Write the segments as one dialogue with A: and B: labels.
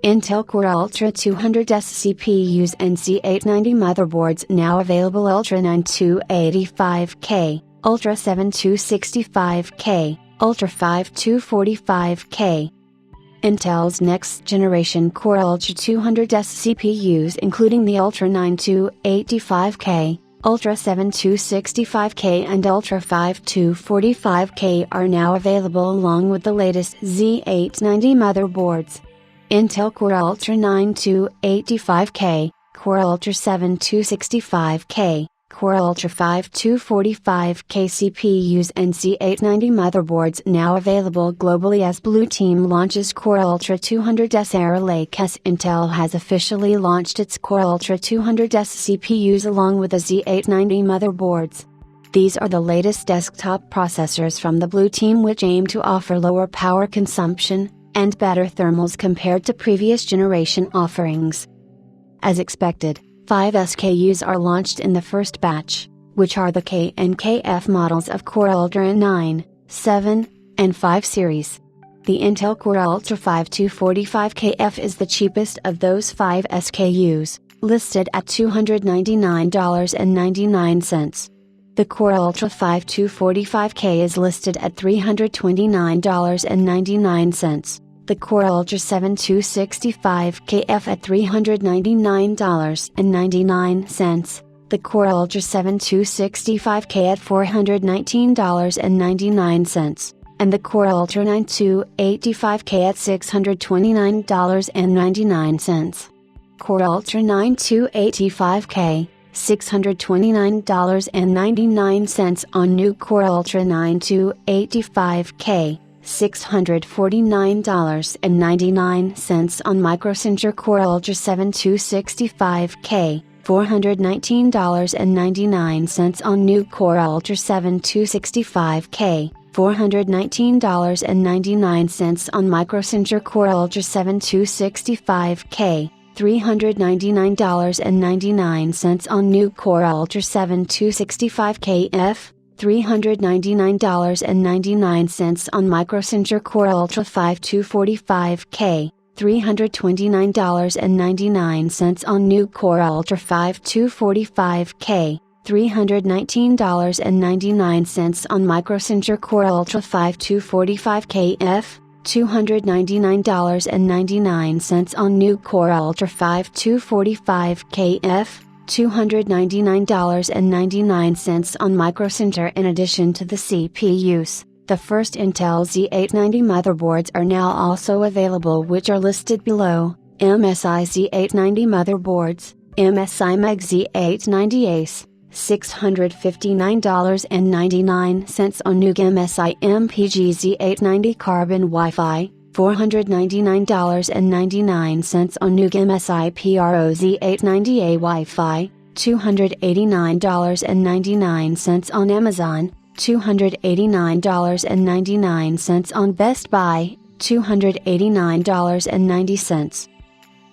A: Intel Core Ultra 200S CPUs and Z890 motherboards now available. Ultra 9285K, Ultra 7265K, Ultra 5245K. Intel's next generation Core Ultra 200S CPUs including the Ultra 9285K, Ultra 7265K and Ultra 5245K are now available along with the latest Z890 motherboards. Intel Core Ultra 9285K, Core Ultra 7265K, Core Ultra 5245K CPUs and Z890 motherboards now available globally as Blue Team launches Core Ultra 200S Arrow Lake as Intel has officially launched its Core Ultra 200S CPUs along with the Z890 motherboards. These are the latest desktop processors from the Blue Team which aim to offer lower power consumption and better thermals compared to previous generation offerings. As expected, 5 SKUs are launched in the first batch, which are the K and KF models of Core Ultra 9, 7, and 5 series. The Intel Core Ultra 5245KF is the cheapest of those 5 SKUs, listed at $299.99. The Core Ultra 5245K is listed at $329.99. The Core Ultra 7265KF at $399.99. The Core Ultra 7265K at $419.99. And the Core Ultra 9285K at $629.99. Core Ultra 9285K, $629.99 on new Core Ultra 9285K. $649.99 on Microsensor Core Ultra 7265K, $419.99 on new Core Ultra 7265K, $419.99 on Microsensor Core Ultra 7265K, $399.99 on new Core Ultra 7265KF, $399.99 on Microsensor Core Ultra 5245K, $329.99 on new Core Ultra 5245K, $319.99 on Microsensor Core Ultra 5245KF, $299.99 on new Core Ultra 5245KF, $299.99 on Microsensor. In addition to the CPUs, the first Intel Z890 motherboards are now also available which are listed below: MSI Z890 motherboards, MSI Meg Z890 Ace, $659.99 on new MSI MPG Z890 Carbon Wi-Fi, $499.99 on new MSI PRO Z890A Wi-Fi, $289.99 on Amazon, $289.99 on Best Buy, $289.90.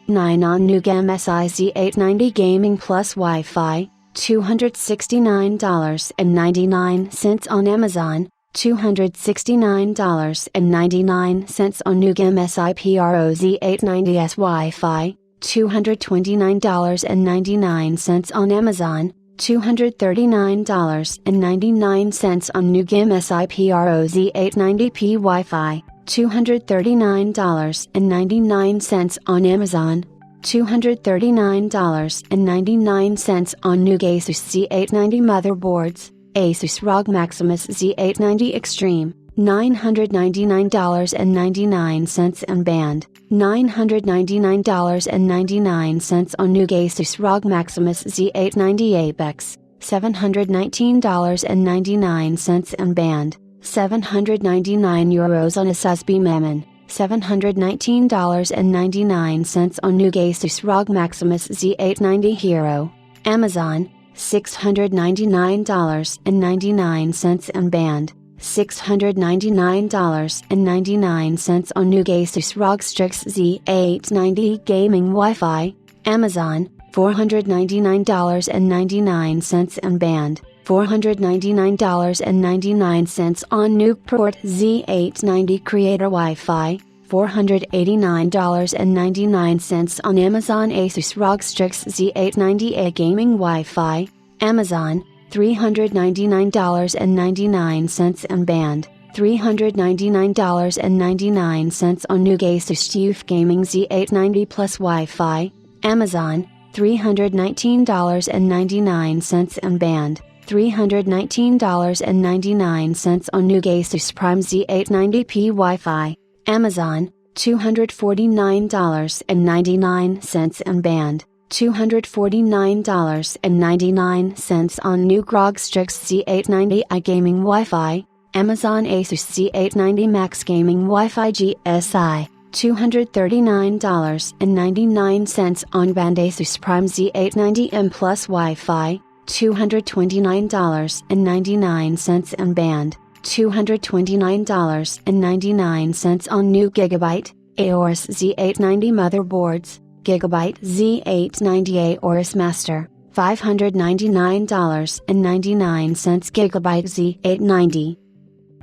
A: 9 on new MSI Z890 Gaming Plus Wi-Fi, $269.99 on Amazon, $269.99 on new MSI PRO Z890S Wi-Fi, $229.99 on Amazon, $239.99 on new MSI PRO Z890P Wi-Fi, $239.99 on Amazon, $239.99 on new Asus Z890 motherboards, Asus ROG Maximus Z890 Extreme, $999.99 and band, $999.99 on new Asus ROG Maximus Z890 Apex, $719.99 and band, €799 on Asus Mammon, $719.99 on new Asus ROG Maximus Z890 Hero, Amazon, $699.99 and band, $699.99 on new Asus ROG Strix Z890 Gaming Wi-Fi, Amazon, $499.99 and band, $499.99 on new Port Z890 Creator Wi-Fi, $489.99 on Amazon. Asus ROG Strix Z890A Gaming Wi-Fi, Amazon, $399.99 and band, $399.99 on new Asus TUF Gaming Z890 Plus Wi-Fi, Amazon, $319.99 and band, $319.99 on new Asus Prime Z890p Wi-Fi, Amazon, $249.99 and band, $249.99 on new ROG Strix Z890i Gaming Wi-Fi, Amazon. Asus Z890 Max Gaming Wi-Fi GSI, $239.99 on band. Asus Prime Z890M Plus Wi-Fi, $229.99 and band, $229.99 on new Gigabyte, Aorus Z890 Motherboards, Gigabyte Z890 Aorus Master, $599.99 Gigabyte Z890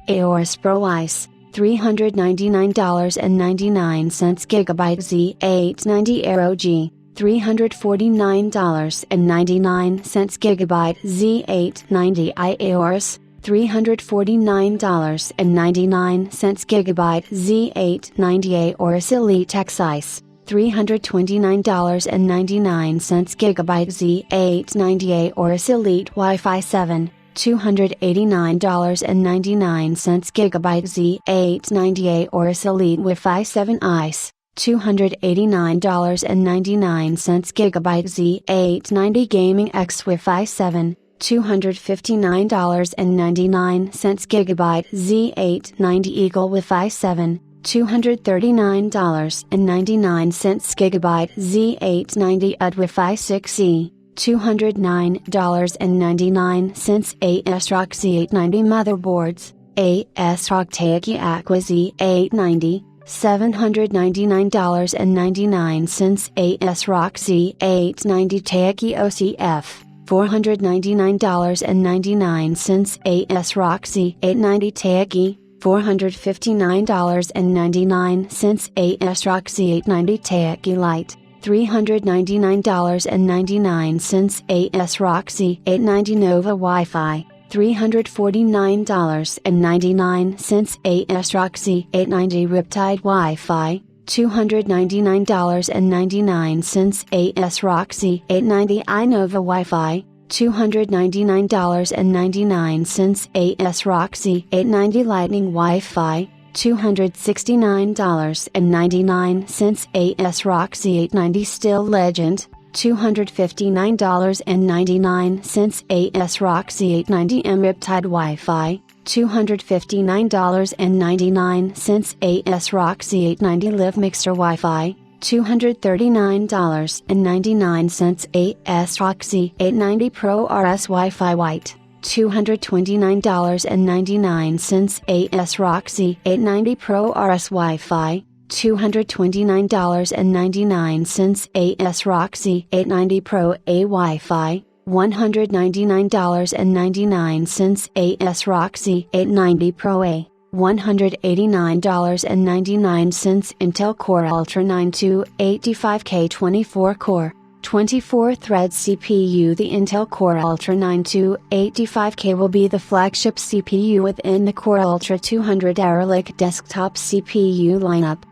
A: Aorus Pro Ice, $399.99 Gigabyte Z890 Aero G, $349.99 Gigabyte Z890i Aorus, $349.99 Gigabyte Z890 Aorus Elite X Ice, $329.99 Gigabyte Z890 Aorus Elite Wi-Fi 7, $289.99 Gigabyte Z890 Aorus Elite Wi-Fi 7 Ice, $289.99 Gigabyte Z890 Gaming X Wi-Fi 7, $259.99 Gigabyte Z890 Eagle Wi-Fi 7, $239.99 Gigabyte Z890 UD Wi-Fi 6E, $209.99 ASRock Z890 Motherboards, ASRock Teiki Aqua Z890, $799.99 ASRock Z890 Teiki OCF, $499.99 ASRock Z890 Teiki, $459.99 ASRock Z890 Teiki Lite, $399.99 ASRock Z890 Nova Wi-Fi, $349.99 ASRock Z890 Riptide Wi-Fi, $299.99 ASRock Z890 iNova Wi-Fi, $299.99 ASRock Z890 Lightning Wi-Fi, $269.99 ASRock Z890 Still Legend, $259.99 ASRock Z890M Riptide Wi-Fi, $259.99 ASRock Z890 Live Mixer Wi-Fi, $239.99 ASRock Z890 Pro RS Wi-Fi White, $229.99 ASRock Z890 Pro RS Wi-Fi, $229.99 ASRock Z890 Pro A Wi-Fi, $199.99 ASRock Z890 Pro A, $189.99 Intel Core Ultra 9285K 24-core, 24-thread CPU. The Intel Core Ultra 9285K will be the flagship CPU within the Core Ultra 200 Aralic desktop CPU lineup.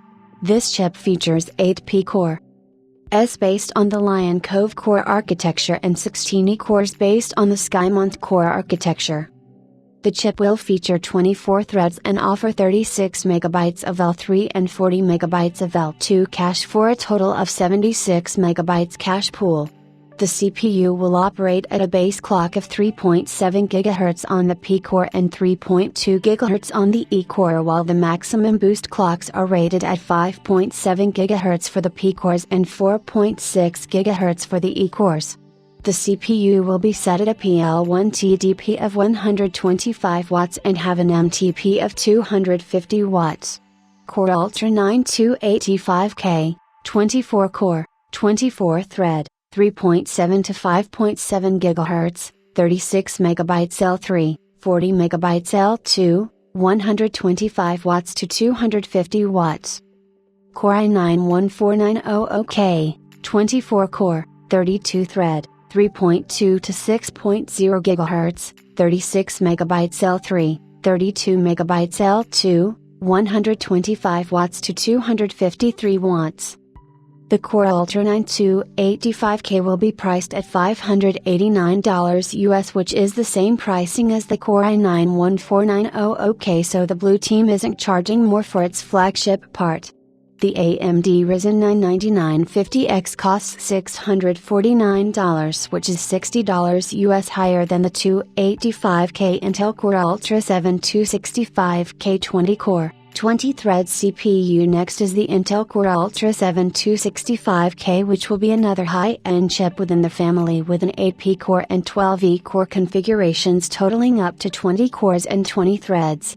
A: This chip features 8 core S based on the Lion Cove core architecture and 16 cores based on the Skymont core architecture. The chip will feature 24 threads and offer 36 MB of L3 and 40 MB of L2 cache for a total of 76 MB cache pool. The CPU will operate at a base clock of 3.7 GHz on the P-core and 3.2 GHz on the E-core, while the maximum boost clocks are rated at 5.7 GHz for the P-cores and 4.6 GHz for the E-cores. The CPU will be set at a PL1 TDP of 125 watts and have an MTP of 250 watts. Core Ultra 9285K, 24 core, 24 thread, 3.7 to 5.7 GHz, 36 MB L3, 40 MB L2, 125 watts to 250 watts. Core i9-14900K, 24-core, 32-thread, 3.2 to 6.0 GHz, 36 MB L3, 32 MB L2, 125 watts to 253 watts. The Core Ultra 9285K will be priced at $589 US, which is the same pricing as the Core i9-14900K, so the Blue team isn't charging more for its flagship part. The AMD Ryzen 9 9950X costs $649, which is $60 US higher than the 285K Intel Core Ultra 7 265K 20-core, 20-thread CPU. Next is the Intel Core Ultra 7 265K, which will be another high-end chip within the family with an 8P core and 12E core configurations totaling up to 20 cores and 20 threads.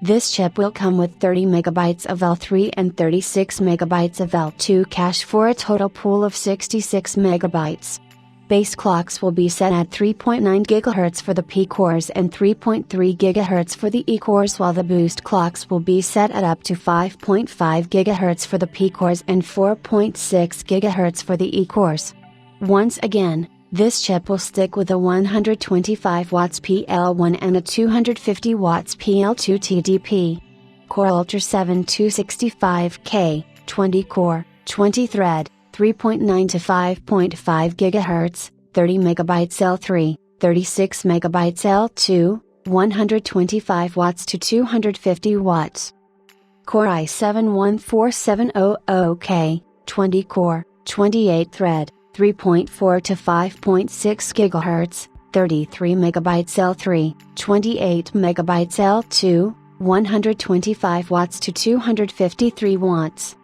A: This chip will come with 30 MB of L3 and 36 MB of L2 cache for a total pool of 66 MB. Base clocks will be set at 3.9 GHz for the P cores and 3.3 GHz for the E cores, while the boost clocks will be set at up to 5.5 GHz for the P cores and 4.6 GHz for the E cores. Once again, this chip will stick with a 125 watts PL1 and a 250 watts PL2 TDP. Core Ultra 7 265K, 20-core, 20-thread, 3.9 to 5.5 GHz, 30 MB L3, 36 MB L2, 125 watts to 250 watts. Core i7-14700K, 20-core, 28-thread, 3.4 to 5.6 GHz, 33 MB L3, 28 MB L2, 125 watts to 253 watts.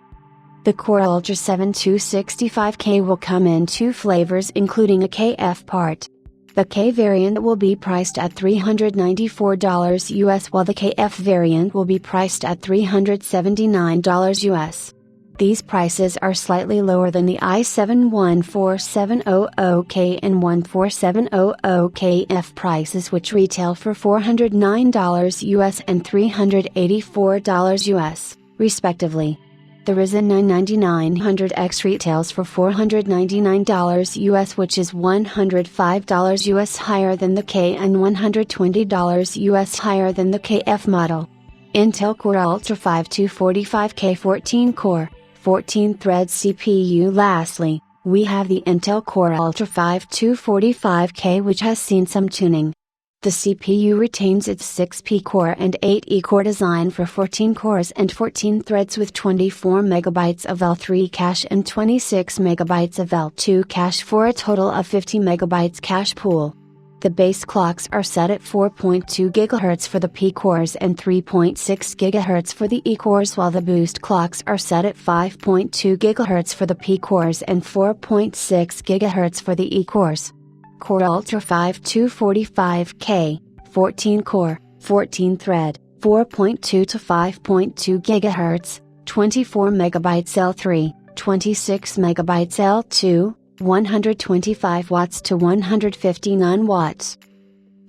A: The Core Ultra 7 265K will come in two flavors, including a KF part. The K variant will be priced at $394 US, while the KF variant will be priced at $379 US. These prices are slightly lower than the i7-14700K and 14700KF prices, which retail for $409 US and $384 US, respectively. The Ryzen 9 9900X retails for $499 US, which is $105 US higher than the K and $120 US higher than the KF model. Intel Core Ultra 5 245K 14-core, 14-thread CPU. Lastly, we have the Intel Core Ultra 5 245K, which has seen some tuning. The CPU retains its 6P core and 8E core design for 14 cores and 14 threads with 24 MB of L3 cache and 26 MB of L2 cache for a total of 50 MB cache pool. The base clocks are set at 4.2 GHz for the P cores and 3.6 GHz for the E cores, while the boost clocks are set at 5.2 GHz for the P cores and 4.6 GHz for the E cores. Core Ultra 5 245K, 14-core, 14-thread, 4.2 to 5.2 GHz, 24 MB L3, 26 MB L2, 125 watts to 159 watts.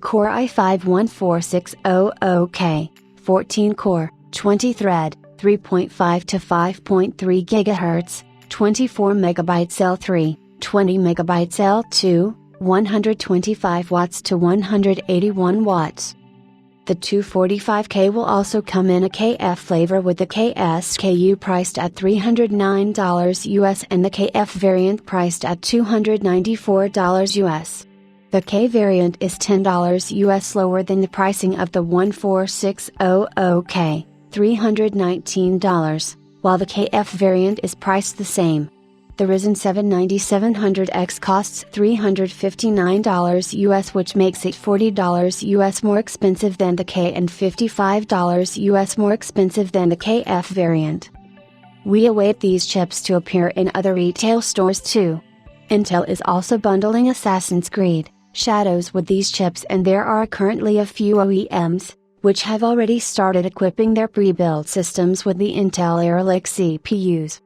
A: Core i5-14600K, 14-core, 20-thread, 3.5 to 5.3 GHz, 24 MB L3, 20 MB L2, 125 watts to 181 watts. The 245K will also come in a KF flavor, with the KSKU priced at $309 US and the KF variant priced at $294 US. The K variant is $10 US lower than the pricing of the 14600K, $319, while the KF variant is priced the same. The Ryzen 7 9700X costs $359 US, which makes it $40 US more expensive than the K and $55 US more expensive than the KF variant. We await these chips to appear in other retail stores too. Intel is also bundling Assassin's Creed Shadows with these chips, and there are currently a few OEMs which have already started equipping their pre-built systems with the Intel Air Lake CPUs.